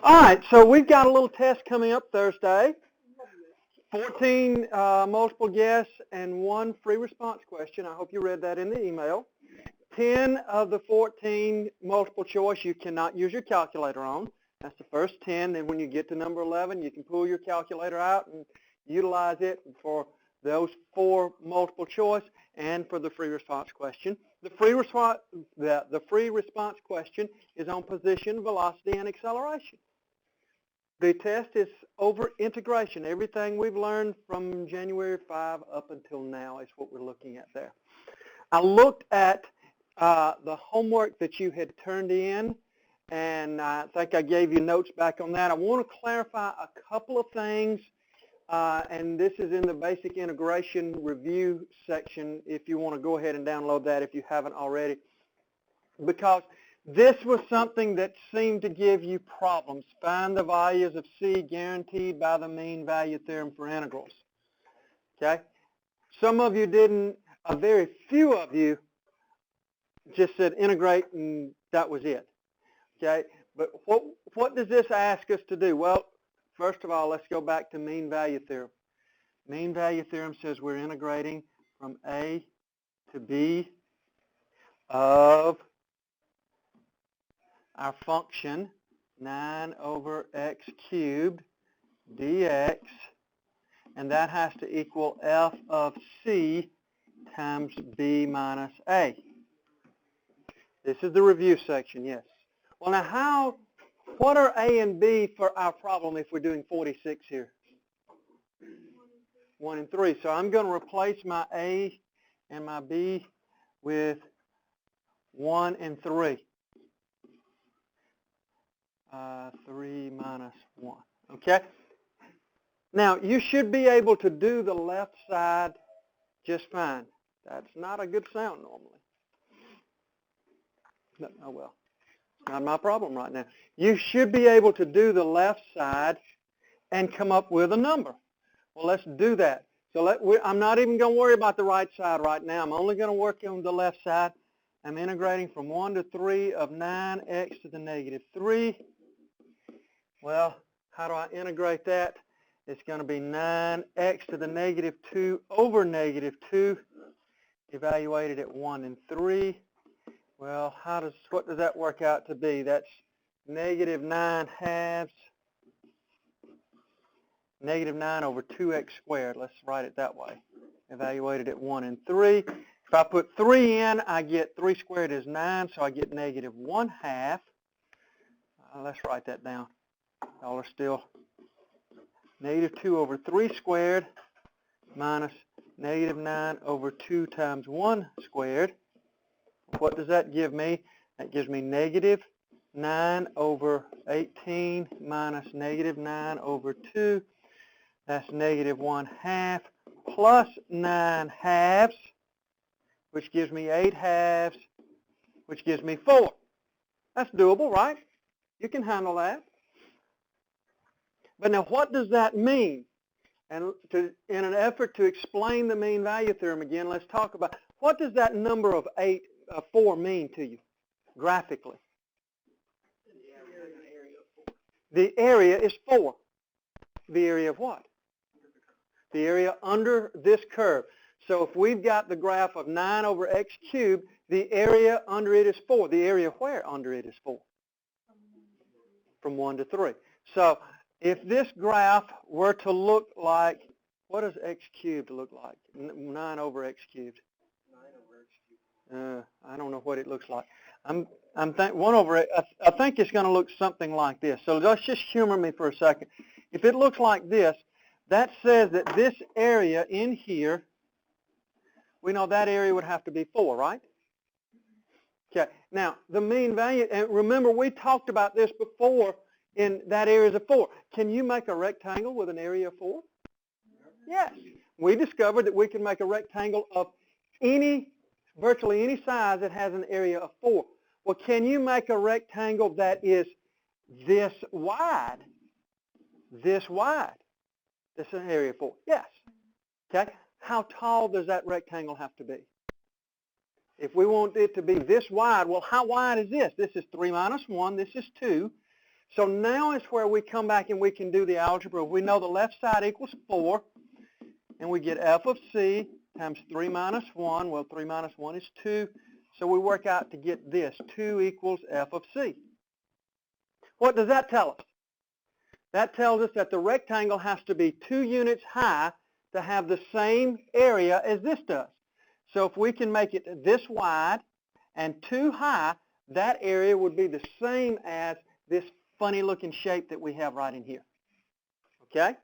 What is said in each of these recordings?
All right, so we've got a little test coming up Thursday. 14 multiple guess and 1 free response question. I hope you read that in the email. 10 of the 14 multiple choice you cannot use your calculator on. That's the first 10. Then when you get to number 11, you can pull your calculator out and utilize it for those 4 multiple choice and for the free response question. The free response question is on position, velocity, and acceleration. The test is over integration. Everything we've learned from January 5 up until now is what we're looking at there. I looked at the homework that you had turned in, and I think I gave you notes back on that. I want to clarify a couple of things, and this is in the basic integration review section if you want to go ahead and download that if you haven't already, because this was something that seemed to give you problems. Find the values of C guaranteed by the mean value theorem for integrals. Okay? Some of you didn't, a very few of you just said integrate and that was it. Okay? But what does this ask us to do? Well, first of all, let's go back to mean value theorem. Mean value theorem says we're integrating from A to B of our function 9 over x cubed dx, and that has to equal f of c times b minus a. This is the review section, yes. Well, now what are a and b for our problem if we're doing 46 here? 1 and 3. So I'm going to replace my a and my b with 1 and 3. 3 minus 1. Okay? Now, you should be able to do the left side just fine. That's not a good sound normally. No, oh well. It's not my problem right now. You should be able to do the left side and come up with a number. Well, let's do that. So I'm not even going to worry about the right side right now. I'm only going to work on the left side. I'm integrating from 1 to 3 of 9x to the negative 3. Well, how do I integrate that? It's going to be 9x to the negative 2 over negative 2, evaluated at 1 and 3. Well, what does that work out to be? That's negative 9 halves, negative 9 over 2x squared. Let's write it that way. Evaluated at 1 and 3. If I put 3 in, I get 3 squared is 9, so I get negative 1 half. Let's write that down. All are still negative 2 over 3 squared minus negative 9 over 2 times 1 squared. What does that give me? That gives me negative 9 over 18 minus negative 9 over 2. That's negative 1 half plus 9 halves, which gives me 8 halves, which gives me 4. That's doable, right? You can handle that. But now what does that mean? And in an effort to explain the mean value theorem again, let's talk about what does that number of 4 mean to you graphically? The area is 4. The area of what? The area under this curve. So if we've got the graph of 9 over x cubed, the area under it is 4. The area where under it is 4? From 1 to 3. So if this graph were to look like, what does x cubed look like? 9 over x cubed. 9 over x cubed. I don't know what it looks like. I think it's going to look something like this. So let's just humor me for a second. If it looks like this, that says that this area in here, we know that area would have to be 4, right? Okay. Now, the mean value, and remember we talked about this before in that area of 4. Can you make a rectangle with an area of 4? Yes. We discovered that we can make a rectangle of virtually any size that has an area of 4. Well, can you make a rectangle that is this wide? This wide. That's an area of 4. Yes. Okay. How tall does that rectangle have to be? If we want it to be this wide, well, how wide is this? This is 3 minus 1. This is 2. So now is where we come back and we can do the algebra. We know the left side equals 4, and we get f of c times 3 minus 1. Well, 3 minus 1 is 2. So we work out to get this. 2 equals f of c. What does that tell us? That tells us that the rectangle has to be 2 units high to have the same area as this does. So if we can make it this wide and 2 high, that area would be the same as this funny looking shape that we have right in here. Okay?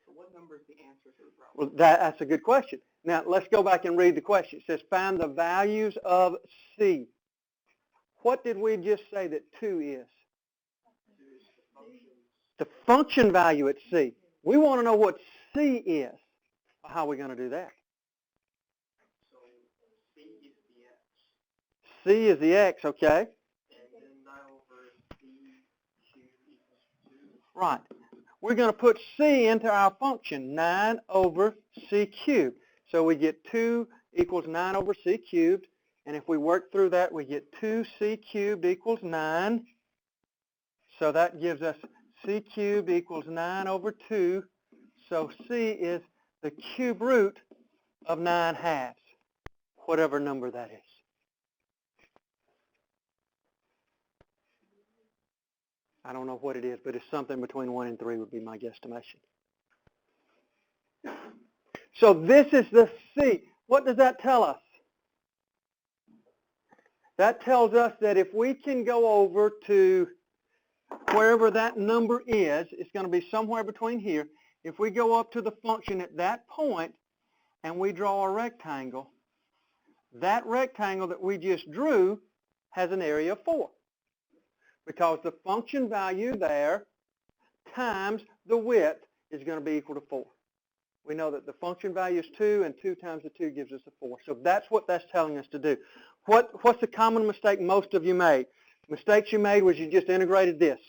So what number is the answer to the problem? Well, that's a good question. Now, let's go back and read the question. It says, find the values of C. What did we just say that 2 is? The function value at C. We want to know what C is. How are we going to do that? So C is the x. C is the x, okay? And then 9 over C cubed equals 2. Right. We're going to put C into our function, 9 over C cubed. So we get 2 equals 9 over C cubed. And if we work through that, we get 2C cubed equals 9. So that gives us C cubed equals 9 over 2. So C is the cube root of 9 halves, whatever number that is. I don't know what it is, but it's something between 1 and 3 would be my guesstimation. So this is the C. What does that tell us? That tells us that if we can go over to wherever that number is, it's going to be somewhere between here. If we go up to the function at that point and we draw a rectangle, that rectangle that we just drew has an area of 4. Because the function value there times the width is going to be equal to 4. We know that the function value is 2, and 2 times the 2 gives us a 4. So that's what that's telling us to do. What's the common mistake most of you made? Mistakes you made was you just integrated this.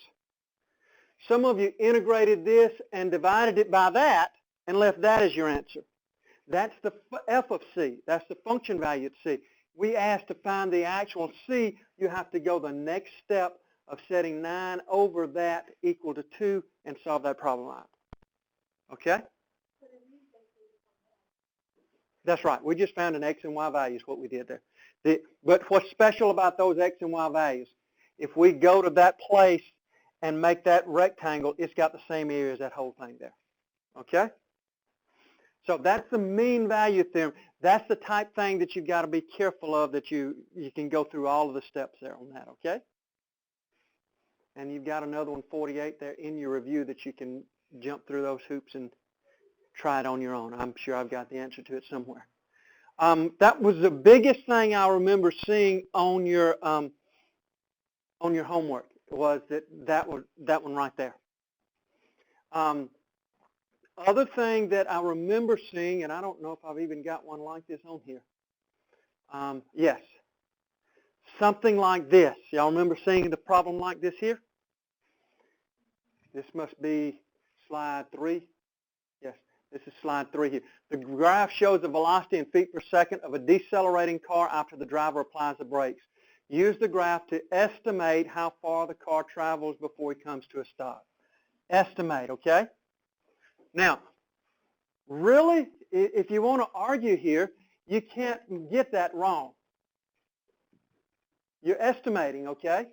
Some of you integrated this and divided it by that and left that as your answer. That's the f of c. That's the function value at c. We asked to find the actual c. You have to go the next step of setting 9 over that equal to 2 and solve that problem out. Okay? That's right. We just found an x and y value is what we did there. But what's special about those x and y values, if we go to that place and make that rectangle, it's got the same area as that whole thing there. Okay? So that's the mean value theorem. That's the type thing that you've got to be careful of, that you can go through all of the steps there on that, okay? And you've got another one, 48, there in your review that you can jump through those hoops and try it on your own. I'm sure I've got the answer to it somewhere. That was the biggest thing I remember seeing on your homework, was that one right there. Other thing that I remember seeing, and I don't know if I've even got one like this on here. Yes, something like this. Y'all remember seeing the problem like this here? This must be slide 3. Yes, this is slide 3 here. The graph shows the velocity in feet per second of a decelerating car after the driver applies the brakes. Use the graph to estimate how far the car travels before he comes to a stop. Estimate, okay? Now, really, if you want to argue here, you can't get that wrong. You're estimating, okay?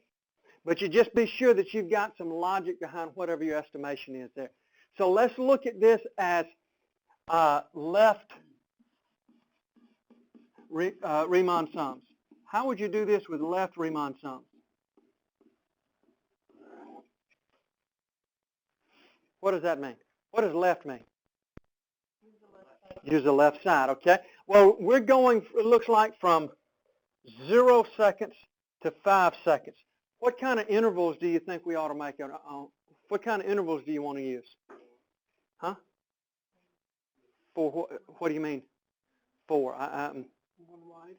But you just be sure that you've got some logic behind whatever your estimation is there. So let's look at this as left Riemann sums. How would you do this with left Riemann sums? What does that mean? What does left mean? Use the left side, okay? Well, we're going, it looks like, from 0 seconds to 5 seconds. What kind of intervals do you think we ought to make? What kind of intervals do you want to use? Huh? 4, what do you mean? 4. 1 wide.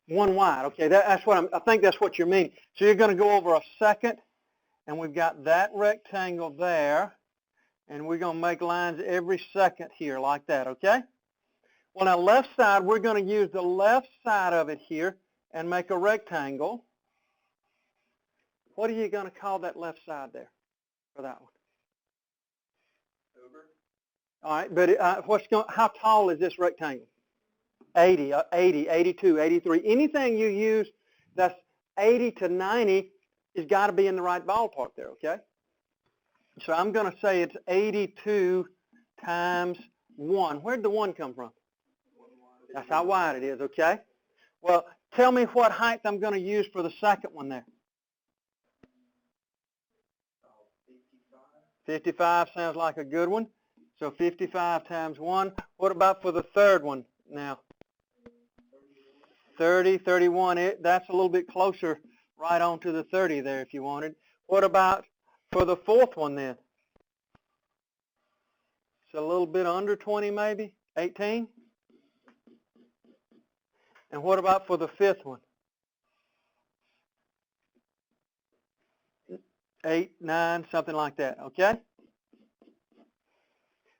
1 wide, okay. That's what I think that's what you mean. So you're going to go over a second, and we've got that rectangle there, and we're going to make lines every second here like that, okay? Well, now left side, we're going to use the left side of it here and make a rectangle. What are you going to call that left side there? for that one? Over. All right, but how tall is this rectangle? 80, 80, 82, 83. Anything you use that's 80 to 90 has got to be in the right ballpark there, okay? So I'm going to say it's 82 times 1. Where did the 1 come from? That's how wide it is, okay? Well, tell me what height I'm going to use for the second one there. 55 sounds like a good one. So 55 times 1. What about for the third one now? 30, 31. That's a little bit closer right on to the 30 there if you wanted. What about for the fourth one then? It's a little bit under 20 maybe, 18. And what about for the fifth one? 8, 9, something like that, okay?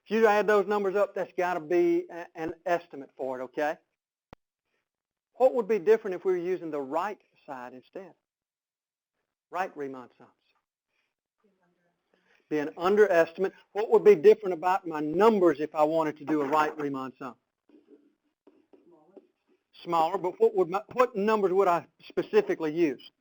If you add those numbers up, that's got to be an estimate for it, okay? What would be different if we were using the right side instead? Right Riemann sums. Be an underestimate. What would be different about my numbers if I wanted to do a right Riemann sum? Smaller, but what numbers would I specifically use?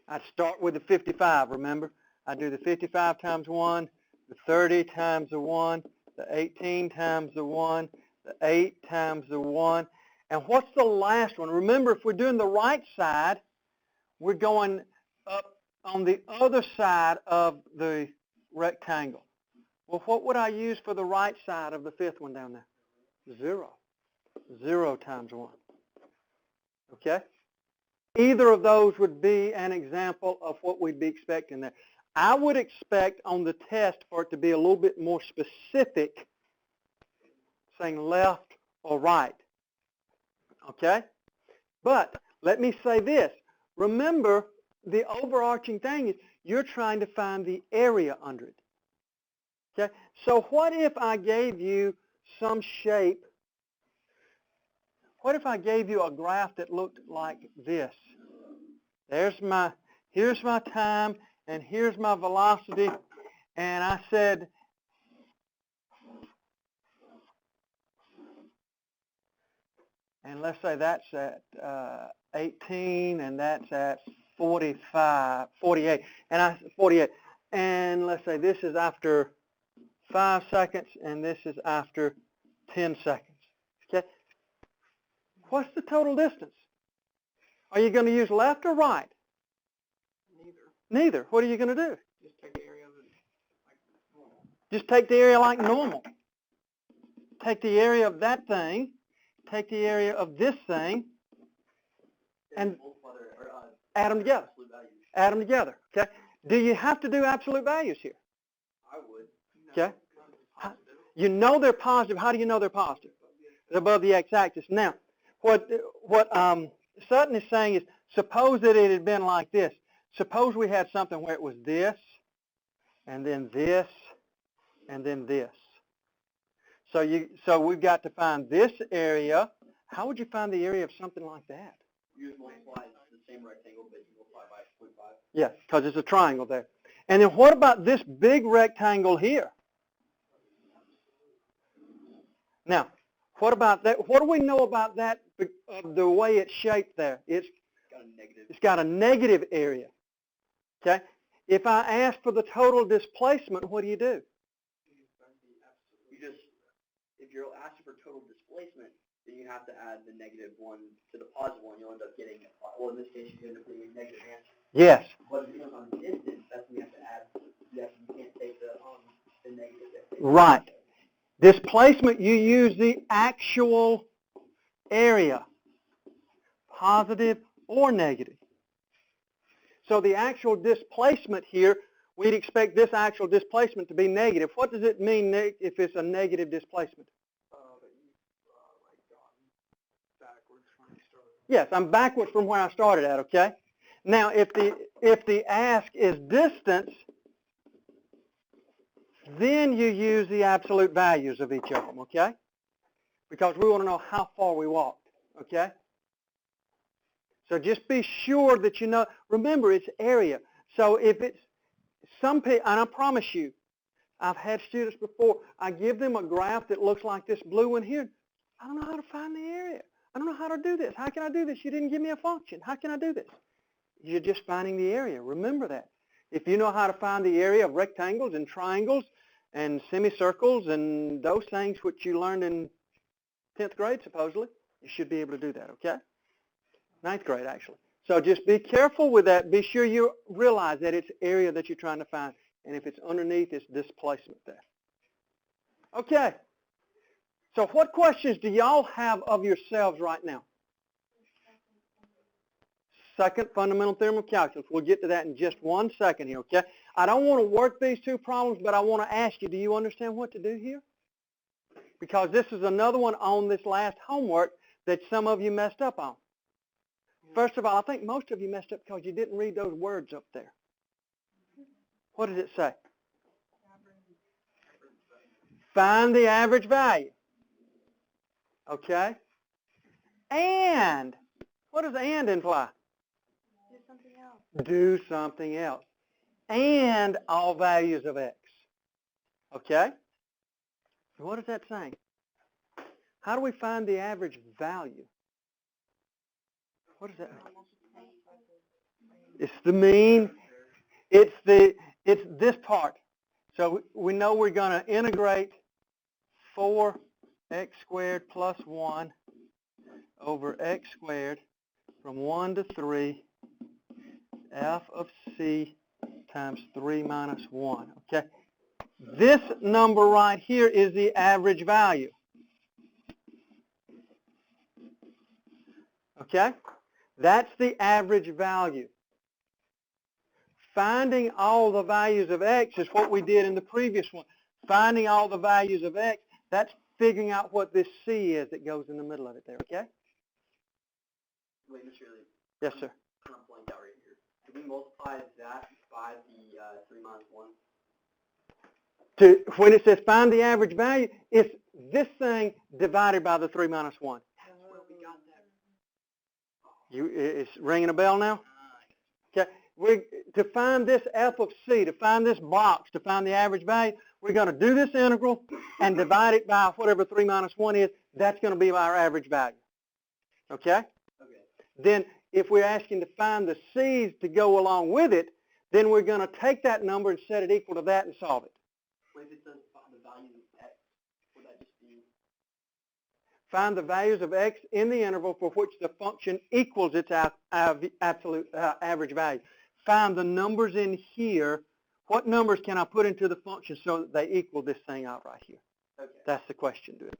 I'd start with the 55, remember? I'd do the 55 times 1, the 30 times the 1, the 18 times the 1, the 8 times the 1. And what's the last one? Remember, if we're doing the right side, we're going up on the other side of the rectangle. Well, what would I use for the right side of the fifth one down there? 0. 0 times 1. Okay? Either of those would be an example of what we'd be expecting there. I would expect on the test for it to be a little bit more specific, saying left or right. Okay? But let me say this. Remember, the overarching thing is you're trying to find the area under it. Okay? So what if I gave you some shape? What if I gave you a graph that looked like this? Here's my time, and here's my velocity, and I said, and let's say that's at 18, and that's at 48, and let's say this is after 5 seconds, and this is after 10 seconds. Okay? What's the total distance? Are you going to use left or right? Neither. What are you going to do? Just take the area of it like normal. Just take the area like normal. Take the area of that thing, take the area of this thing, and add them together. Add them together. Okay? Do you have to do absolute values here? I would. Okay? You know they're positive. How do you know they're positive? They're above the x-axis. Now, what Sutton is saying is, suppose that it had been like this. Suppose we had something where it was this, and then this, and then this. So we've got to find this area. How would you find the area of something like that? You just multiply the same rectangle, but you multiply by 0.5. Yes, because it's a triangle there. And then what about this big rectangle here? Now, what about that? What do we know about that, the way it's shaped there? It's got a negative area. Okay? If I ask for the total displacement, what do? You just, if you're asking for total displacement, then you have to add the negative 1 to the positive 1. You'll end up getting, well, in this case, you end up getting a negative answer. Yes. But if you're on the distance, that's when you have to add, you can't take the negative. Right. Displacement, you use the actual area, positive or negative. So the actual displacement here, we'd expect this actual displacement to be negative. What does it mean if it's a negative displacement? Yes, I'm backwards from where I started at, okay? Now, if the ask is distance, then you use the absolute values of each of them, okay? Because we want to know how far we walked, okay? So just be sure that you know, remember it's area. So if it's some people, and I promise you, I've had students before, I give them a graph that looks like this blue one here. I don't know how to find the area. I don't know how to do this. How can I do this? You didn't give me a function. How can I do this? You're just finding the area. Remember that. If you know how to find the area of rectangles and triangles and semicircles and those things which you learned in 10th grade, supposedly, you should be able to do that, okay? 9th grade, actually. So just be careful with that. Be sure you realize that it's area that you're trying to find. And if it's underneath, it's displacement there. Okay. So what questions do y'all have of yourselves right now? Second fundamental theorem of calculus. We'll get to that in just 1 second here, okay? I don't want to work these two problems, but I want to ask you, do you understand what to do here? Because this is another one on this last homework that some of you messed up on. First of all, I think most of you messed up because you didn't read those words up there. What does it say? Find the average value. Okay? And, what does and imply? Do something else. Do something else. And all values of x. Okay? What is that saying? How do we find the average value? What is that? It's the mean. It's this part. So we know we're going to integrate 4x squared plus 1 over x squared from 1 to 3 f of c times 3 minus 1. Okay? This number right here is the average value. Okay? That's the average value. Finding all the values of x is what we did in the previous one. Finding all the values of x, that's figuring out what this c is that goes in the middle of it there, okay? Wait, Mr. Lee. Yes, sir. I'm blank out right here. Can we multiply that by the 3 minus 1? When it says find the average value, it's this thing divided by the 3 minus 1. That's where we got that. It's ringing a bell now? Okay. To find this f of c, to find this box, to find the average value, we're going to do this integral and divide it by whatever 3 minus 1 is. That's going to be our average value. Okay? Okay. Then if we're asking to find the c's to go along with it, then we're going to take that number and set it equal to that and solve it. Wait, if it says the value of x, would that just be? Find the values of x in the interval for which the function equals its absolute average value. Find the numbers in here. What numbers can I put into the function so that they equal this thing out right here? Okay. That's the question, dude.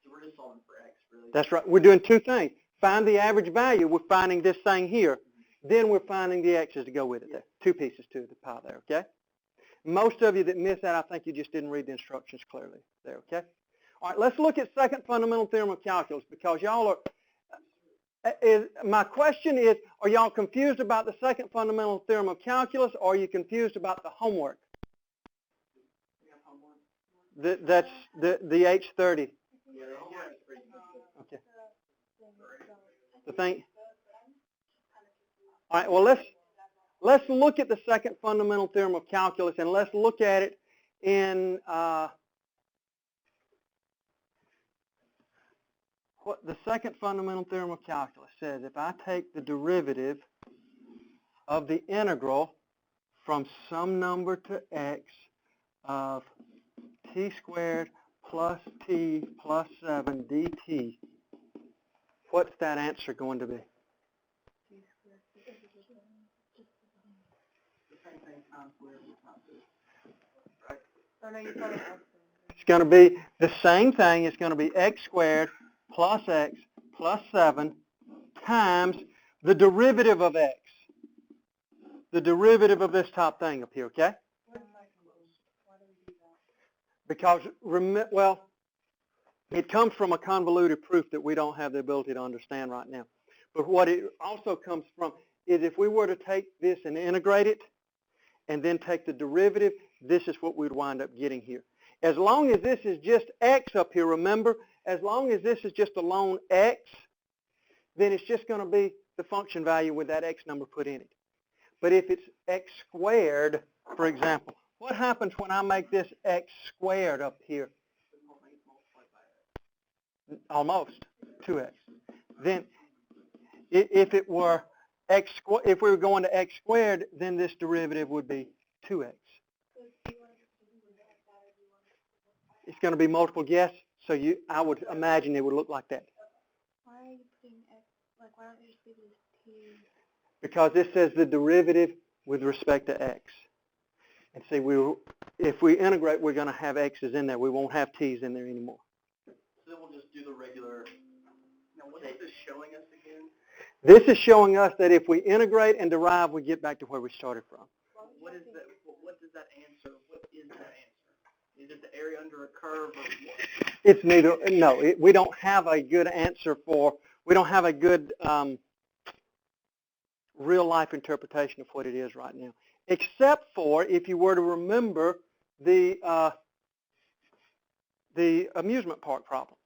So we're just solving for x, really? That's right. We're doing two things. Find the average value. We're finding this thing here. Then we're finding the x's to go with it there. 2 pieces to the pie there, okay? Most of you that missed that, I think you just didn't read the instructions clearly there, okay? All right, let's look at second fundamental theorem of calculus because y'all are, my question is, are y'all confused about the second fundamental theorem of calculus or are you confused about the homework? That's the H30. Yeah, the homework is pretty good. Okay. The thing. All right, well, let's look at the second fundamental theorem of calculus and let's look at it in what the second fundamental theorem of calculus says. If I take the derivative of the integral from some number to x of t squared plus t plus 7 dt, what's that answer going to be? It's going to be the same thing. It's going to be x squared plus x plus 7 times the derivative of x. The derivative of this top thing up here, okay? Because, well, it comes from a convoluted proof that we don't have the ability to understand right now. But what it also comes from is if we were to take this and integrate it and then take the derivative, this is what we'd wind up getting here. As long as this is just x up here, remember, as long as this is just a lone x, then it's just going to be the function value with that x number put in it. But if it's x squared For example, what happens when I make this x squared up here? Almost 2x. Then, if it were x squared, if we were going to x squared, then this derivative would be 2x. It's going to be multiple guess, so I would imagine it would look like that. Why are you putting x? Like, why don't you just leave this t? Because this says the derivative with respect to x. And see, if we integrate, we're going to have x's in there. We won't have t's in there anymore. So then we'll just do the regular. Now, what is this showing us again? This is showing us that if we integrate and derive, we get back to where we started from. What is that? What does that answer? What is that answer? Is it the area under a curve or what? It's neither. No, we don't have a good answer for. We don't have a good real life interpretation of what it is right now, except for if you were to remember the amusement park problem.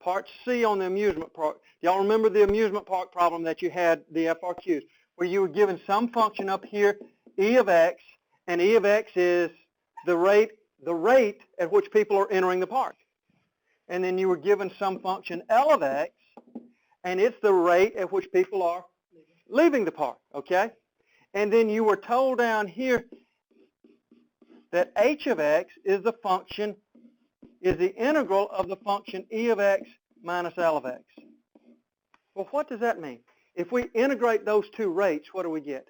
Part C on the amusement park. Y'all remember the amusement park problem that you had, the FRQs, where you were given some function up here, e of x, and e of x is the rate at which people are entering the park. And then you were given some function L of x, and it's the rate at which people are leaving the park, okay? And then you were told down here that h of x is the function, is the integral of the function e of x minus L of x. Well, what does that mean? If we integrate those two rates, what do we get?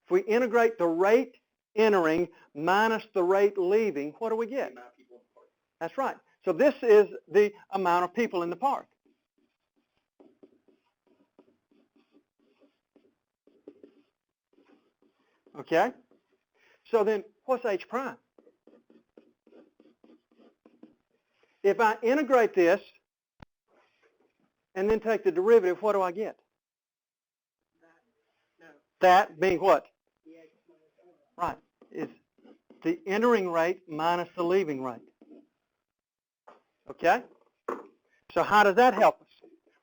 If we integrate the rate entering minus the rate leaving, what do we get? That's right. So this is the amount of people in the park. Okay? So then what's h prime? If I integrate this and then take the derivative, what do I get? That being what? Right, is the entering rate minus the leaving rate. Okay? So how does that help us?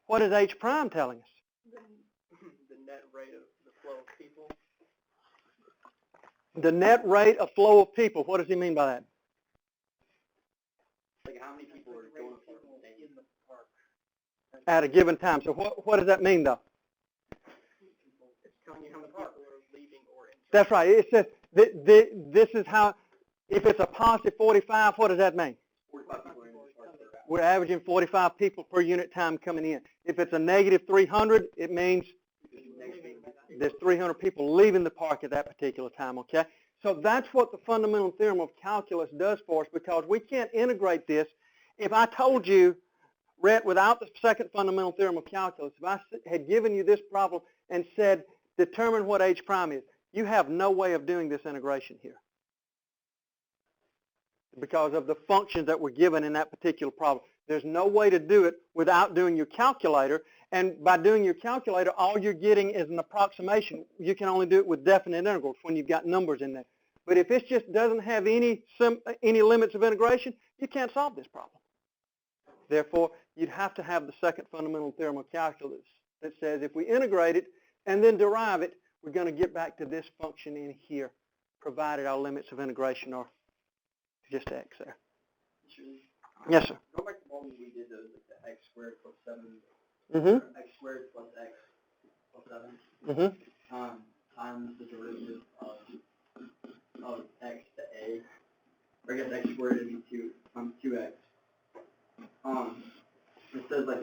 What is h prime telling us? The net rate of the flow of people. The net rate of flow of people. What does he mean by that? Like how many people are going in the park At a given time. So what does that mean, though? It's telling you how many people are leaving or entering. That's right. It says this is how, if it's a positive 45, what does that mean? 45 people are in the park. We're averaging 45 people per unit time coming in. If it's a negative 300, it means there's 300 people leaving the park at that particular time, okay? So that's what the fundamental theorem of calculus does for us, because we can't integrate this. If I told you, Rhett, without the second fundamental theorem of calculus, if I had given you this problem and said, determine what h prime is, you have no way of doing this integration here because of the functions that were given in that particular problem. There's no way to do it without doing your calculator, and by doing your calculator, all you're getting is an approximation. You can only do it with definite integrals when you've got numbers in there. But if it just doesn't have any limits of integration, you can't solve this problem. Therefore, you'd have to have the second fundamental theorem of calculus that says if we integrate it and then derive it, we're going to get back to this function in here, provided our limits of integration are just x there. Yes, sir. Go back to the one we did those, like the x squared plus 7, x squared plus x plus 7, times the derivative of x to a, or I guess x squared would be 2x. It says like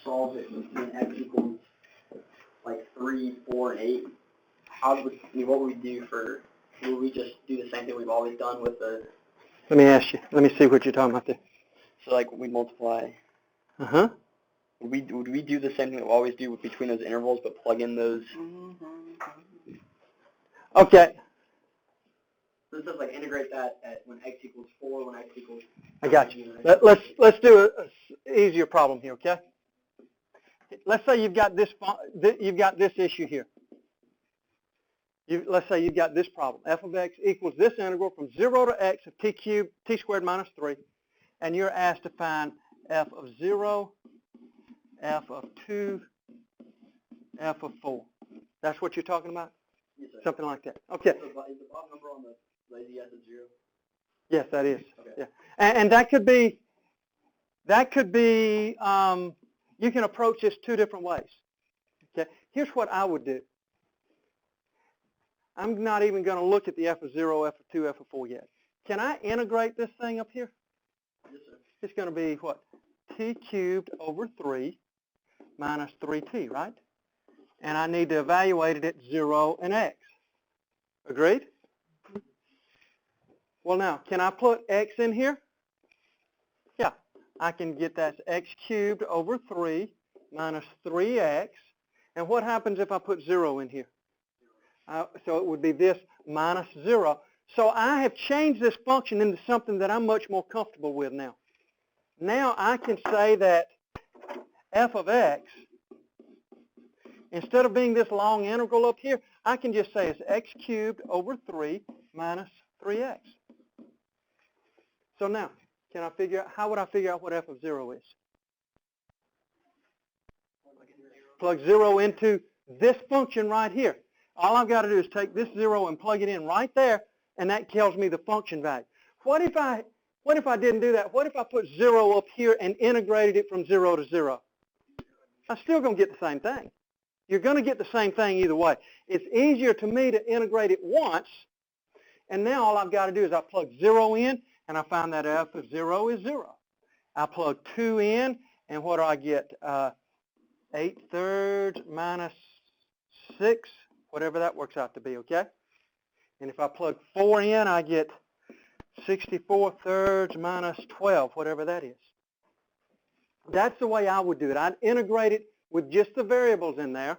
solve it when x equals like 3, 4, and 8. What would we do for? Would we just do the same thing we've always done with the? Let me ask you. Let me see what you're talking about there. So like we multiply. Would we do the same thing we always do between those intervals, but plug in those? Okay. So it says like integrate that at when x equals 4, when x equals. I got you. Let's do an easier problem here, okay? Let's say you've got this issue here. Let's say you've got this problem. F of x equals this integral from 0 to x of t cubed, t squared minus 3, and you're asked to find f of 0, f of 2, f of 4. That's what you're talking about? Yes, sir. something like that. Okay. Is the bottom number on the lazy as a 0? Yes, that is. Okay. Yeah, and that could be, you can approach this two different ways. Okay, here's what I would do. I'm not even going to look at the f of 0, f of 2, f of 4 yet. Can I integrate this thing up here? Yes, sir. It's going to be what? T cubed over 3 minus 3t, right? And I need to evaluate it at 0 and x. Agreed? Well, now, can I put x in here? Yeah, I can get that as x cubed over 3 minus 3x. And what happens if I put 0 in here? So it would be this minus 0. So I have changed this function into something that I'm much more comfortable with now. Now I can say that f of x, instead of being this long integral up here, I can just say it's x cubed over 3 minus 3x. So now, can I figure out, how would I figure out what f of 0 is? Plug 0 into this function right here. All I've got to do is take this 0 and plug it in right there, and that tells me the function value. What if I didn't do that? What if I put 0 up here and integrated it from 0 to 0? I'm still going to get the same thing. You're going to get the same thing either way. It's easier to me to integrate it once, and now all I've got to do is I plug 0 in, and I find that f of 0 is 0. I plug 2 in, and what do I get? 8/3 minus 6, whatever that works out to be, okay? And if I plug 4 in, I get 64/3 minus 12, whatever that is. That's the way I would do it. I'd integrate it with just the variables in there,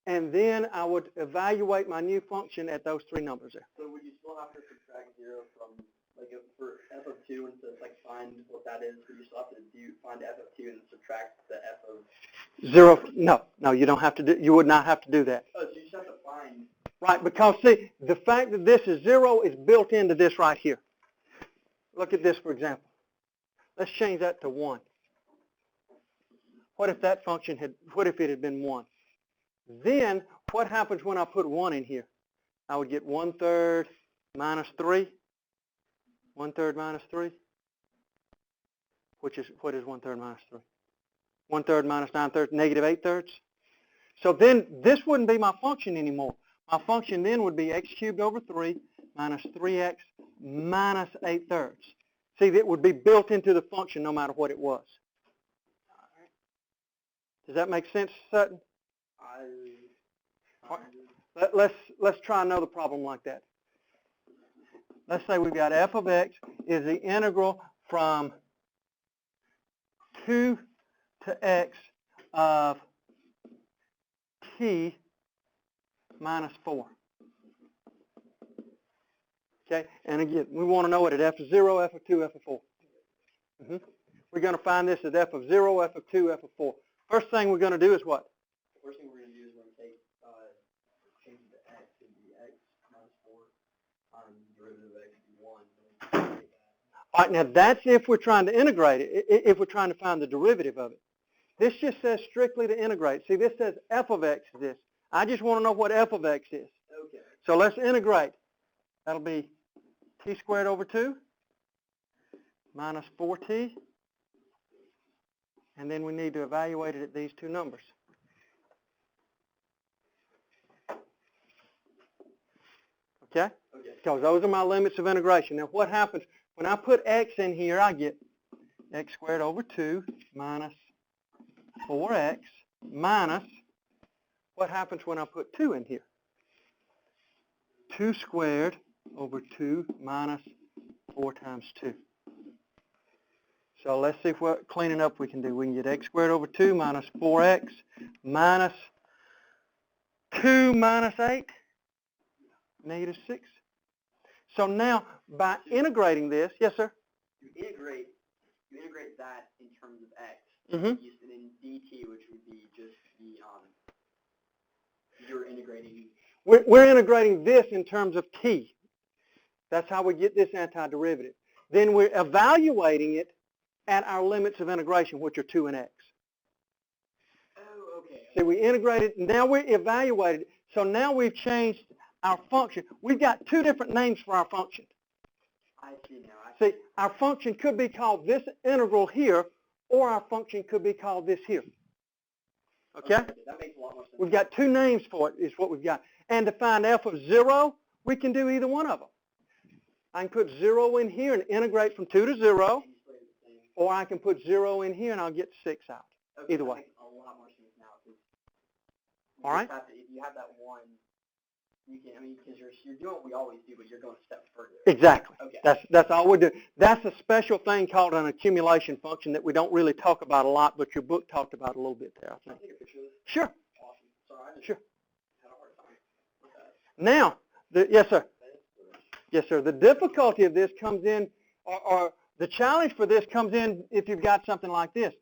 and then I would evaluate my new function at those three numbers there. So would you still have to subtract 0 from, like, for f of 2 and to, like, find what that is? Would you still have to find f of 2 and subtract the f of 0? No, you don't have to do. You would not have to do that. Oh, so you just have to find. Right, because see, the fact that this is 0 is built into this right here. Look at this, for example. Let's change that to 1. What if that function what if it had been 1? Then, what happens when I put 1 in here? I would get 1/3 minus 3. 1/3 minus 3. What is 1/3 minus 3? 1/3 minus 9/3, negative 8/3. So then, this wouldn't be my function anymore. My function then would be x cubed over 3 minus 3x minus 8/3. See, that would be built into the function no matter what it was. Does that make sense, Sutton? Let's try another problem like that. Let's say we've got f of x is the integral from 2 to x of t minus 4. Okay, and again, we want to know it at f of 0, f of 2, f of 4. We're going to find this as f of 0, f of 2, f of 4. First thing we're going to do is what? The first thing we're going to do is we're going to take, change the x to be x minus 4 times derivative of x to be 1. All right, now that's if we're trying to integrate it, if we're trying to find the derivative of it. This just says strictly to integrate. See, this says f of x is this. I just want to know what f of x is. Okay. So let's integrate. That'll be t squared over 2 minus 4t. And then we need to evaluate it at these two numbers. Okay? Because those are my limits of integration. Now what happens when I put x in here? I get x squared over 2 minus 4x minus, what happens when I put 2 in here? 2 squared over 2 minus 4 times 2. So let's see what cleaning up we can do. We can get x squared over 2 minus 4x minus 2 minus 8, negative 6. So now, by integrating this, yes, sir? You integrate that in terms of x, Mm-hmm. and then dt, which would be just the, you're integrating. We're integrating this in terms of t. That's how we get this antiderivative. Then we're evaluating it at our limits of integration, which are 2 and x. Oh, okay. So we integrated, now we're evaluated. So now we've changed our function. We've got two different names for our function. I see now. See, our function could be called this integral here, or our function could be called this here. Okay? That makes a lot more sense. We've got two names for it, is what we've got. And to find f of 0, we can do either one of them. I can put 0 in here and integrate from 2 to 0, or I can put 0 in here and I'll get 6 out. Okay, Either way. Makes a lot more sense now. All right? If you have that one, you can, I mean, because you're doing what we always do, but you're going a step further. Exactly. Okay. That's all we're doing. That's a special thing called an accumulation function that we don't really talk about a lot, but your book talked about a little bit there, I Can I think. take a picture of this? Sure. Awesome. Sorry, I just Sure. had a hard time with that. Now, yes, sir. Yes, sir. The difficulty of this comes in, or the challenge for this comes in if you've got something like this.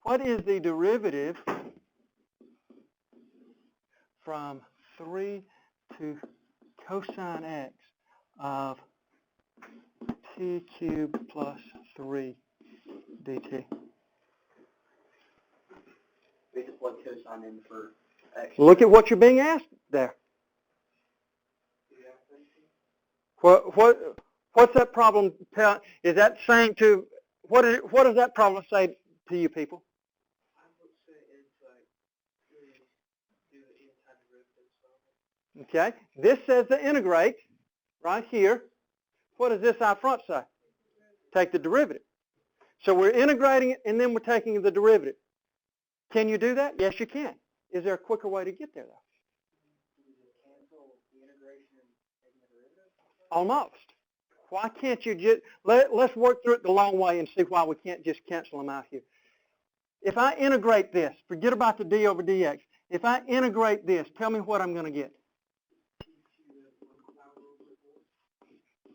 What is the derivative from 3 to cosine x of t cubed plus 3 dt? We have to plug cosine in for x. Look at what you're being asked there. What's that problem tell? Is that saying to, what does that problem say to you people? I would say it's like do the Okay, this says to integrate right here. What does this out front say? Take the derivative. So we're integrating it and then we're taking the derivative. Can you do that? Yes, you can. Is there a quicker way to get there though? Almost. Why can't you just, let's work through it the long way and see why we can't just cancel them out here. If I integrate this, forget about the d over dx. If I integrate this, tell me what I'm going to get.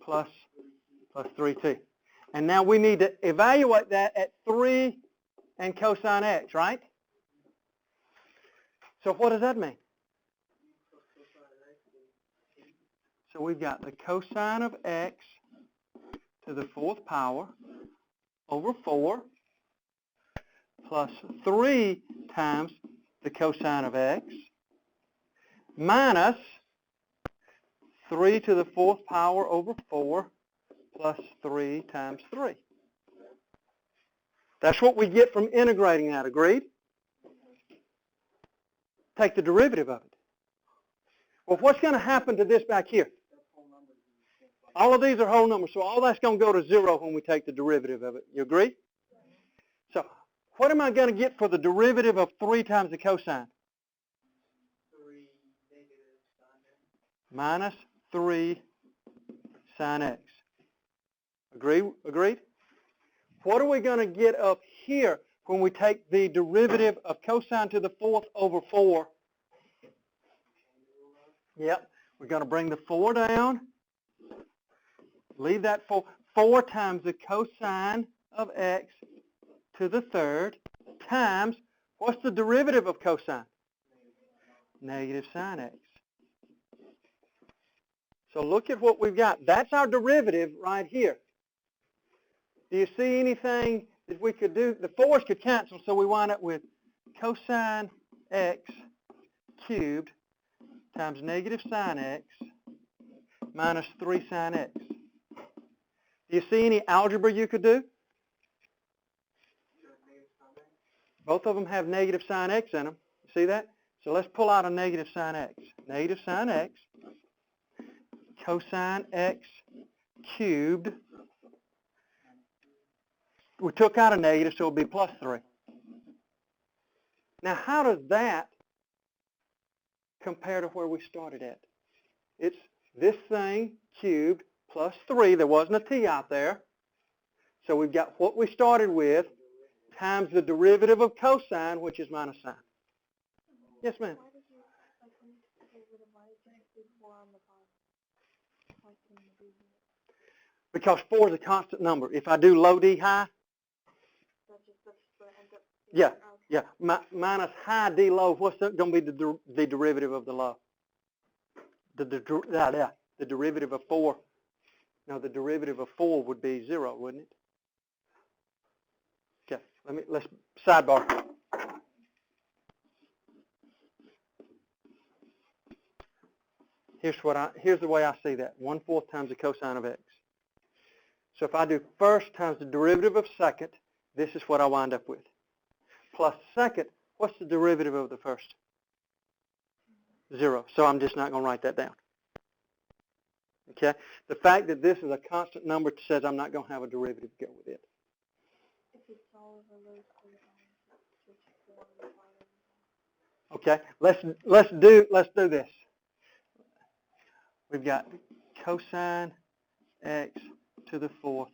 Plus 3t. And now we need to evaluate that at 3 and cosine x, right? So what does that mean? So we've got the cosine of x to the 4th power over 4 plus 3 times the cosine of x minus 3 to the 4th power over 4 plus 3 times 3. That's what we get from integrating that, agreed? Take the derivative of it. Well, what's going to happen to this back here? All of these are whole numbers, so all that's going to go to 0 when we take the derivative of it. You agree? So what am I going to get for the derivative of 3 times the cosine? 3 negative sine x. Minus 3 sine x. Agreed? What are we going to get up here when we take the derivative of cosine to the 4th over 4? Yep. We're going to bring the 4 down. Leave that 4. 4 times the cosine of x to the 3rd times, what's the derivative of cosine? Negative sine x. So look at what we've got. That's our derivative right here. Do you see anything that we could do? The 4's could cancel, so we wind up with cosine x cubed times negative sine x minus 3 sine x. Do you see any algebra you could do? Both of them have negative sine x in them. You see that? So let's pull out a negative sine x. Negative sine x, cosine x cubed. We took out a negative, so it'll be plus 3. Now, how does that compare to where we started at? It's this thing cubed plus 3. There wasn't a t out there. So we've got what we started with times the derivative of cosine, which is minus sine. Yes, ma'am? Why did you, like, when you took the derivative, why did you include 4 on the bottom? Like in the derivative? Because 4 is a constant number. If I do low D high, That's what ends up yeah, being, okay. yeah, minus high D low, what's going to be the derivative of the low? The derivative of 4. No, the derivative of 4 would be 0, wouldn't it? Okay, let's sidebar. Here's the way I see that. 1/4 times the cosine of x. So if I do first times the derivative of second, this is what I wind up with. Plus second, what's the derivative of the first? 0. So I'm just not going to write that down. Okay? The fact that this is a constant number says I'm not going to have a derivative go with it. If you solve a low square time, Okay? Let's do this. We've got cosine x to the 4th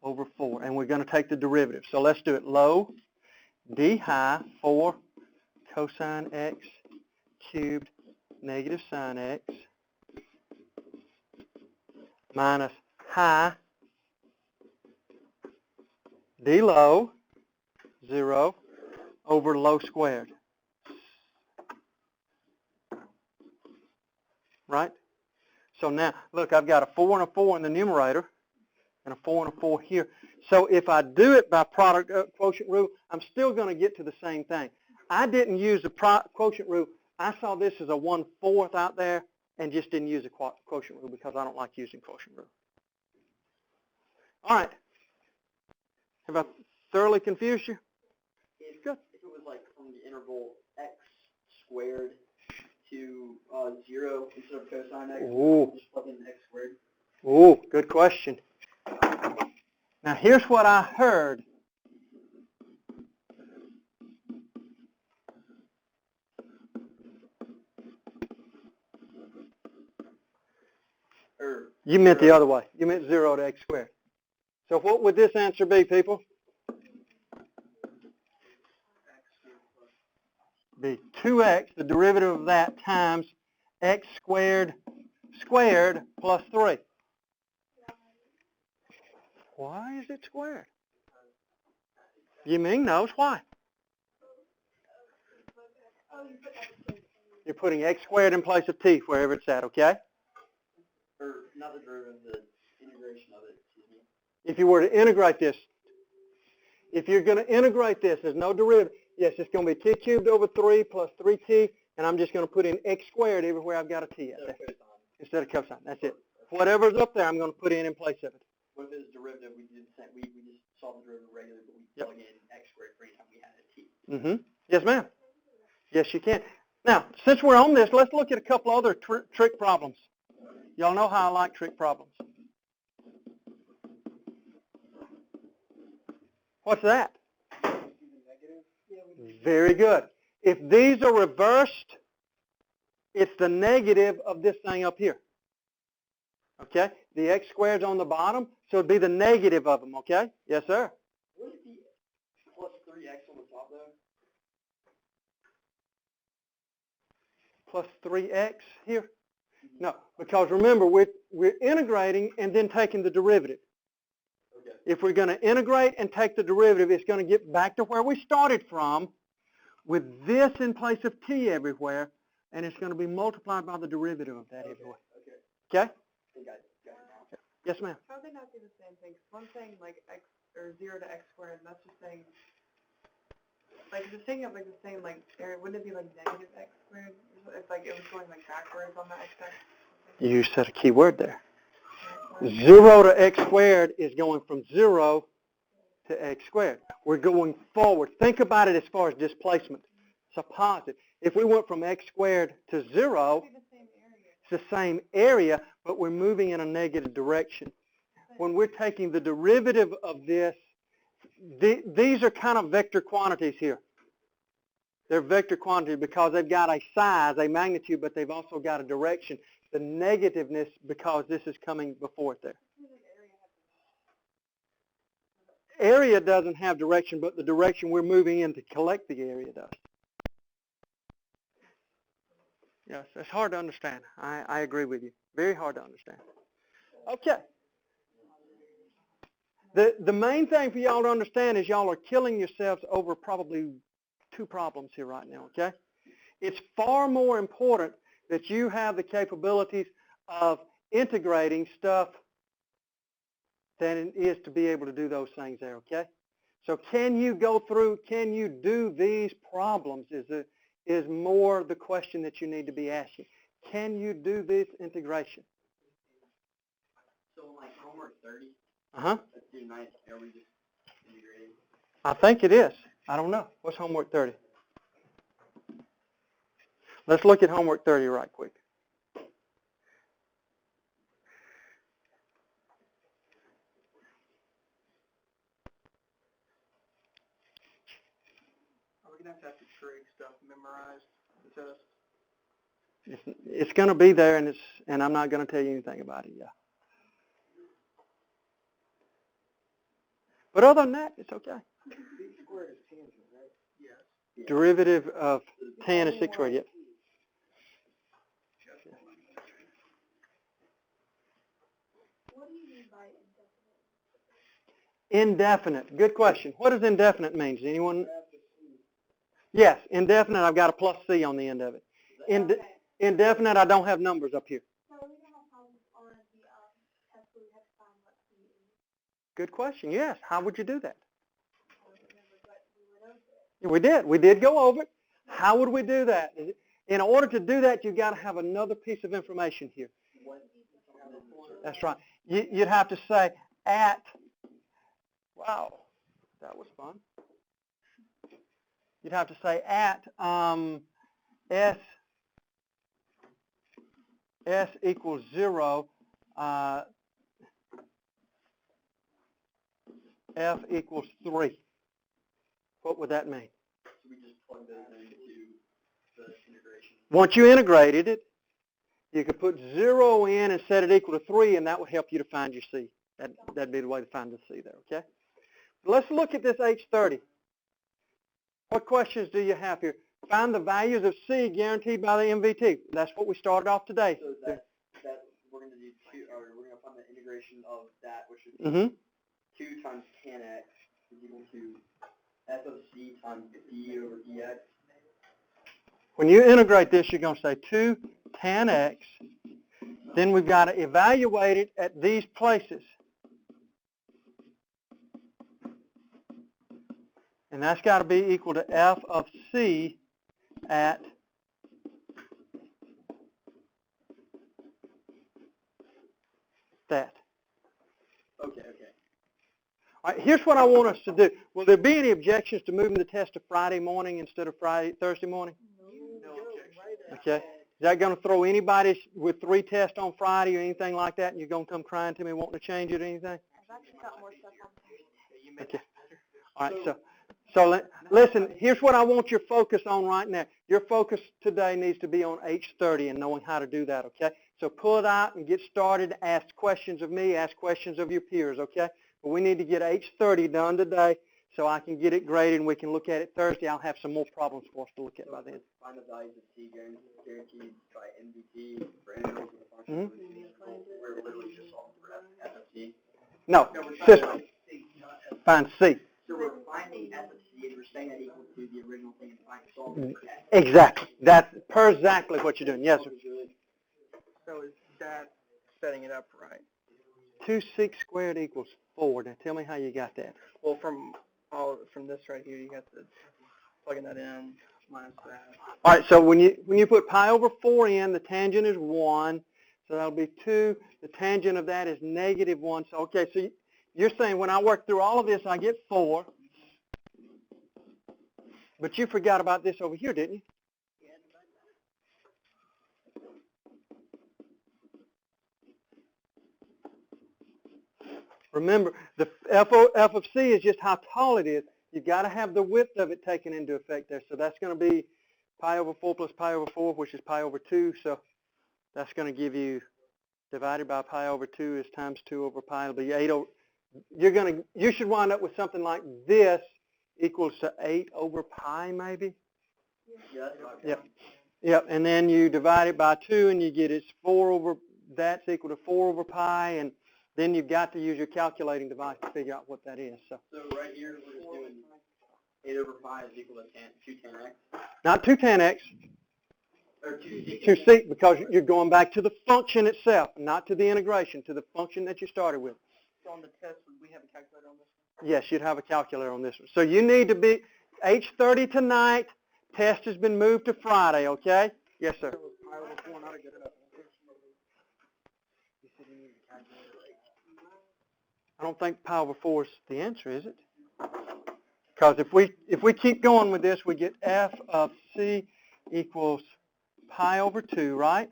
over 4, and we're going to take the derivative. So let's do it. Low d high 4 cosine x cubed negative sine x minus high d low 0 over low squared. Right? So now, look, I've got a 4 and a 4 in the numerator and a 4 and a 4 here. So if I do it by product quotient rule, I'm still going to get to the same thing. I didn't use the quotient rule. I saw this as a 1/4 out there and just didn't use a quotient rule because I don't like using quotient rule. All right. Have I thoroughly confused you? Good. If it was like from the interval x squared to 0 instead of cosine x, just plug in x squared. Ooh, good question. Now here's what I heard. You meant the other way. You meant 0 to x squared. So what would this answer be, people? Be 2x, the derivative of that, times x squared plus 3. Why is it squared? You mean knows why? You're putting x squared in place of t wherever it's at, okay? Or not the derivative, the integration of it, excuse me. If you were to integrate this, if you're going to integrate this, there's no derivative. Yes, it's going to be t cubed over 3 plus 3t, and I'm just going to put in x squared everywhere I've got a t at there. Instead of cosine. That's it. Whatever's up there, I'm going to put in place of it. What if it's derivative? We just solved the derivative regularly, but we plug in x squared for each time we had a t. Mm-hmm. Yes, ma'am. Yes, you can. Now, since we're on this, let's look at a couple other trick problems. Y'all know how I like trick problems. What's that? Very good. If these are reversed, it's the negative of this thing up here. Okay? The x squared's on the bottom, so it'd be the negative of them, okay? Yes, sir? Would it be plus 3x on the top, though? Plus 3x here? No, because remember, we're integrating and then taking the derivative. Okay. If we're going to integrate and take the derivative, it's going to get back to where we started from with this in place of t everywhere, and it's going to be multiplied by the derivative of that everywhere. Okay. Okay? Got it now. Yes, ma'am. How do they not do the same thing? One saying like x or 0 to x squared, and that's just saying like if it's taking up like the same like area, wouldn't it be like negative x squared? It's like it was going like backwards on the x-axis. You said a key word there. 0 to x squared is going from 0 to x squared. We're going forward. Think about it as far as displacement. It's a positive. If we went from x squared to 0, it's the same area, but we're moving in a negative direction. When we're taking the derivative of this, these are kind of vector quantities here. They're vector quantities because they've got a size, a magnitude, but they've also got a direction. The negativeness because this is coming before it there. Area doesn't have direction, but the direction we're moving in to collect the area does. Yes, it's hard to understand. I agree with you. Very hard to understand. Okay. The main thing for y'all to understand is y'all are killing yourselves over probably 2 problems here right now, okay? It's far more important that you have the capabilities of integrating stuff than it is to be able to do those things there, okay? So can you go through, can you do these problems is more the question that you need to be asking. can you do this integration? So like homework 30, Uh-huh. let's do 9, are we just integrating? I think it is. I don't know. What's homework 30? Let's look at homework 30 right quick. Are we going to have to trig stuff memorized the test? It's going to be there, and I'm not going to tell you anything about it. Yeah. But other than that, it's okay. B squared is tangent, right? Yes. Derivative of tan is 6 squared. Yep. What do you mean by indefinite? Indefinite. Good question. What does indefinite mean? Does anyone? Yes, indefinite. I've got a plus C on the end of it. Indefinite, I don't have numbers up here. So we're going to have problems on the test where we have to find what C is. Good question. Yes. How would you do that? I don't remember, but we went over it. We did. We did go over it. How would we do that? In order to do that, you've got to have another piece of information here. That's right. You'd have to say at, wow, that was fun. You'd have to say at S equals 0, F equals 3. What would that mean? So we just plug those into the integration. Once you integrated it, you could put 0 in and set it equal to 3, and that would help you to find your C. That'd be the way to find the C there, okay? Let's look at this H30. What questions do you have here? Find the values of C guaranteed by the MVT. That's what we started off today. So that we're going to do we're going to find the integration of that, which is 2 times tan x is equal to f of C times d over dx. When you integrate this, you're going to say 2 tan x. Then we've got to evaluate it at these places. And that's got to be equal to f of C at that. Okay. All right, here's what I want us to do. Will there be any objections to moving the test to Friday morning instead of Thursday morning? No objection. Okay. Is that going to throw anybody with 3 tests on Friday or anything like that, and you're going to come crying to me wanting to change it or anything? I've actually got more stuff on Thursday. Okay. All right, so listen, here's what I want your focus on right now. Your focus today needs to be on H30 and knowing how to do that, okay? So pull it out and get started. Ask questions of me. Ask questions of your peers, okay? But we need to get H30 done today so I can get it graded and we can look at it Thursday. I'll have some more problems for us to look at by then. Find the values of C guaranteed by MVT for integrals of the function. We're literally just solving for f of C. No, we're system. Find C. So we're finding f of C and we're saying that equal to the original thing and solving for f. Exactly. That's exactly what you're doing. Yes, sir. So is that setting it up right? 2 6 squared equals 4. Now tell me how you got that. Well, from this right here, you have to plug that in minus that. All right, so when you put pi over 4 in, the tangent is 1. So that'll be 2. The tangent of that is negative 1. So, okay, so you're saying when I work through all of this, I get 4. But you forgot about this over here, didn't you? Remember, the f of C is just how tall it is. You've got to have the width of it taken into effect there. So that's going to be pi over 4 plus pi over 4, which is pi over 2. So that's going to give you, divided by pi over 2 is times 2 over pi. It'll be 8 over, you should wind up with something like this equals to 8 over pi maybe. Yeah, that's right. Yep. Yep. And then you divide it by 2 and you get it's 4 over, that's equal to 4 over pi. And then you've got to use your calculating device to figure out what that is. So right here, we're just doing 8 over pi is equal to 2 tan x. not 2 tan x, Or 2c. 2c, because you're going back to the function itself, not to the integration, to the function that you started with. So on the test, would we have a calculator on this one? Yes, you'd have a calculator on this one. So you need to be H30 tonight. Test has been moved to Friday, okay? Yes, sir. So pi over 4 not a good enough answer? I don't think pi over 4 is the answer, is it? Because if we keep going with this, we get f of c equals pi over 2, right?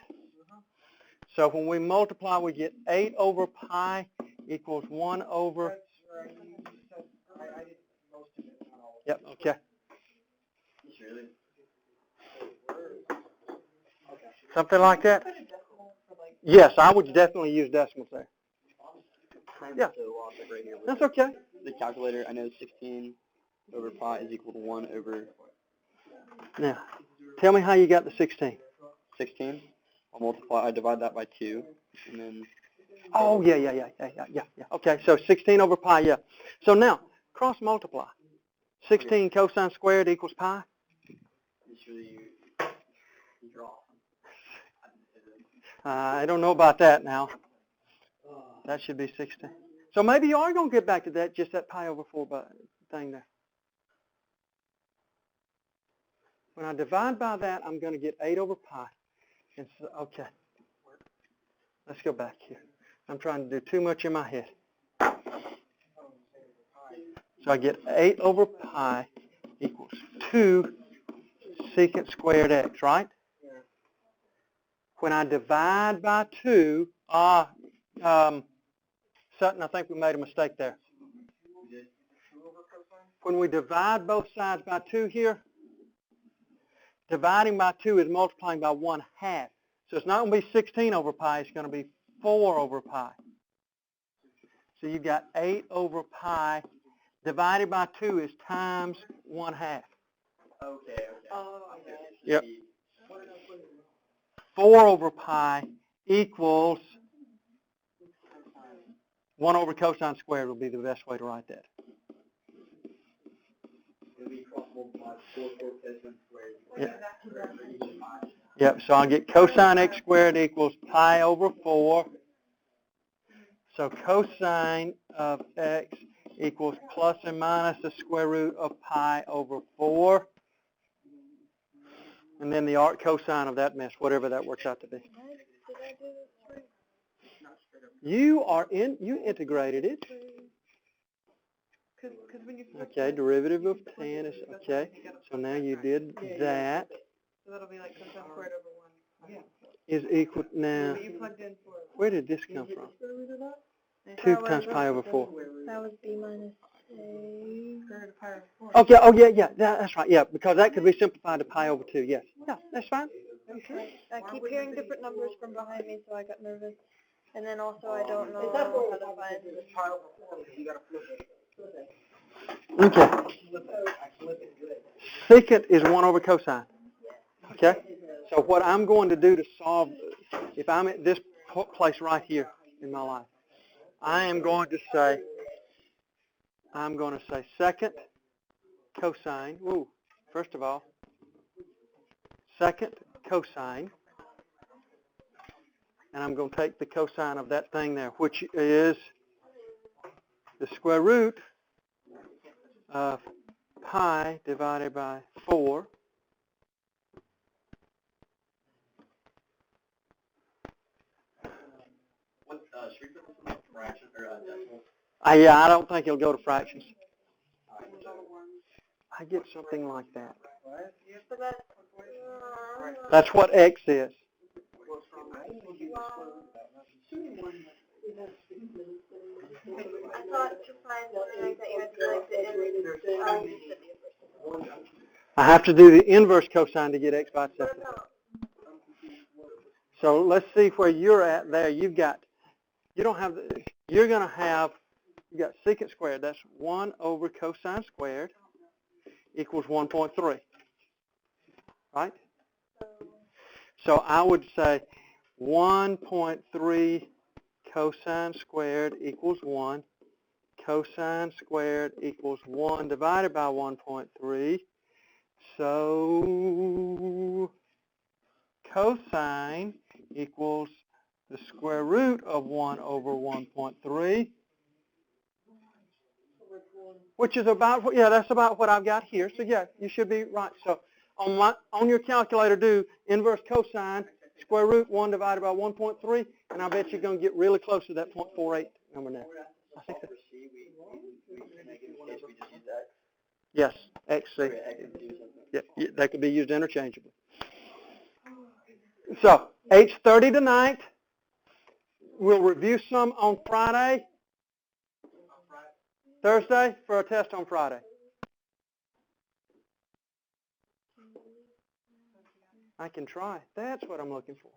So when we multiply, we get 8 over pi equals 1 over. Yep, okay. Something like that? Yes, I would definitely use decimals there. Yeah, that's okay. The calculator, I know 16 over pi is equal to 1 over Now, tell me how you got the 16. 16. I'll multiply, I divide that by 2, and then... Oh, yeah. Okay, so 16 over pi, yeah. So now, cross multiply. 16 cosine squared equals pi. You're awesome. I don't know about that now. That should be 16. So maybe you are going to get back to that, just that pi over 4 thing there. When I divide by that, I'm going to get 8 over pi. And so, okay. Let's go back here. I'm trying to do too much in my head. So I get 8 over pi equals 2 secant squared x, right? When I divide by 2, Sutton, I think we made a mistake there. When we divide both sides by 2 here, dividing by 2 is multiplying by 1/2. So it's not going to be 16 over pi, it's going to be 4 over pi. So you got 8 over pi divided by 2 is times 1/2. Okay. Yep. 4 over pi equals 1 over cosine squared will be the best way to write that. It'll be cross multiplied 4 cosine squared. Yep, so I'll get cosine x squared equals pi over 4. So cosine of x equals plus or minus the square root of pi over 4. And then the arc cosine of that mess, whatever that works out to be. Did I do this right? You integrated it. Because when you Okay, derivative of tan is, okay. So now you did that. So that'll be like cosine squared over 1. Is equal, now, You plugged in for where did this come from? That 2 was- times pi over 4. That was b minus a. square root of pi over 4. Okay, oh yeah, that's right, yeah, because that could be simplified to pi over 2, yes. Yeah, that's fine. Okay. I keep hearing different numbers from behind me, so I got nervous. And then also I don't know how to find this. Okay. Secant is 1 over cosine. Okay? So what I'm going to do to solve, if I'm at this place right here in my life, I am going to say secant cosine. Ooh, first of all, secant cosine. And I'm going to take the cosine of that thing there, which is the square root of pi divided by 4. Should we put some fractions or decimals? Yeah, I don't think it'll go to fractions. I get something like that. That's what x is. I thought to find something like that you had to do like the inverse. I have to do the inverse cosine to get x by itself. So let's see where you're at there. You got secant squared. That's 1 over cosine squared equals 1.3. Right? So I would say 1.3 cosine squared equals 1. Cosine squared equals 1 divided by 1.3. So cosine equals the square root of 1 over 1.3, which is about, that's about what I've got here. So yeah, you should be right. So on your calculator, do inverse cosine square root 1 divided by 1.3, and I bet you're going to get really close to that 0.48 number now. I think that, yes, XC. Yeah, they could be used interchangeably. So, H30 tonight. We'll review some on Friday. Thursday for a test on Friday. I can try. That's what I'm looking for.